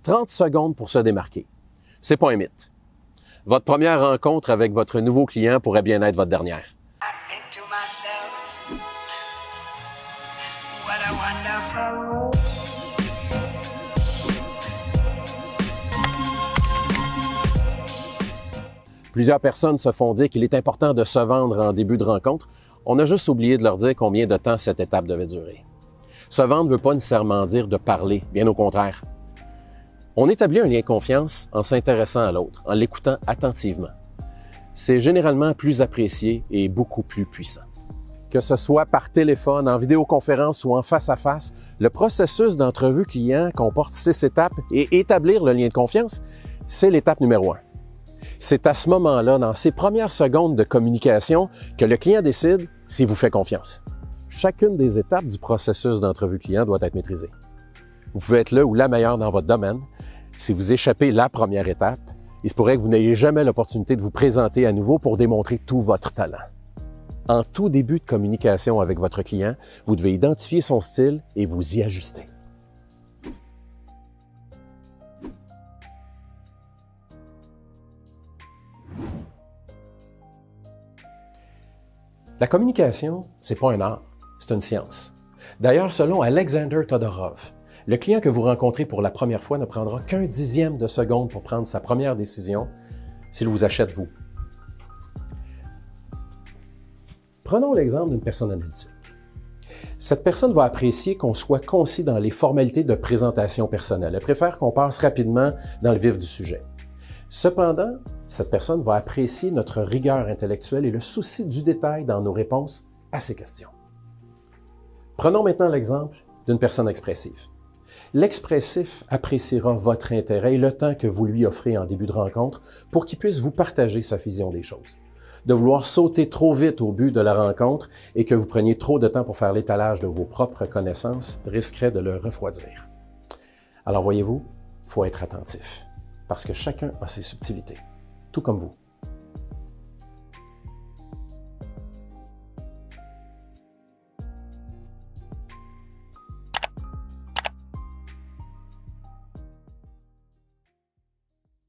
30 secondes pour se démarquer. C'est pas un mythe. Votre première rencontre avec votre nouveau client pourrait bien être votre dernière. Plusieurs personnes se font dire qu'il est important de se vendre en début de rencontre. On a juste oublié de leur dire combien de temps cette étape devait durer. Se vendre ne veut pas nécessairement dire de parler, bien au contraire. On établit un lien de confiance en s'intéressant à l'autre, en l'écoutant attentivement. C'est généralement plus apprécié et beaucoup plus puissant. Que ce soit par téléphone, en vidéoconférence ou en face-à-face, le processus d'entrevue client comporte 6 étapes et établir le lien de confiance, c'est l'étape numéro 1. C'est à ce moment-là, dans ces premières secondes de communication, que le client décide s'il vous fait confiance. Chacune des étapes du processus d'entrevue client doit être maîtrisée. Vous pouvez être le ou la meilleure dans votre domaine. Si vous échappez la première étape, il se pourrait que vous n'ayez jamais l'opportunité de vous présenter à nouveau pour démontrer tout votre talent. En tout début de communication avec votre client, vous devez identifier son style et vous y ajuster. La communication, c'est pas un art, c'est une science. D'ailleurs, selon Alexander Todorov, le client que vous rencontrez pour la première fois ne prendra qu'un dixième de seconde pour prendre sa première décision s'il vous achète vous. Prenons l'exemple d'une personne analytique. Cette personne va apprécier qu'on soit concis dans les formalités de présentation personnelle. Elle préfère qu'on passe rapidement dans le vif du sujet. Cependant, cette personne va apprécier notre rigueur intellectuelle et le souci du détail dans nos réponses à ses questions. Prenons maintenant l'exemple d'une personne expressive. L'expressif appréciera votre intérêt et le temps que vous lui offrez en début de rencontre pour qu'il puisse vous partager sa vision des choses. De vouloir sauter trop vite au but de la rencontre et que vous preniez trop de temps pour faire l'étalage de vos propres connaissances risquerait de le refroidir. Alors voyez-vous, il faut être attentif, parce que chacun a ses subtilités, tout comme vous.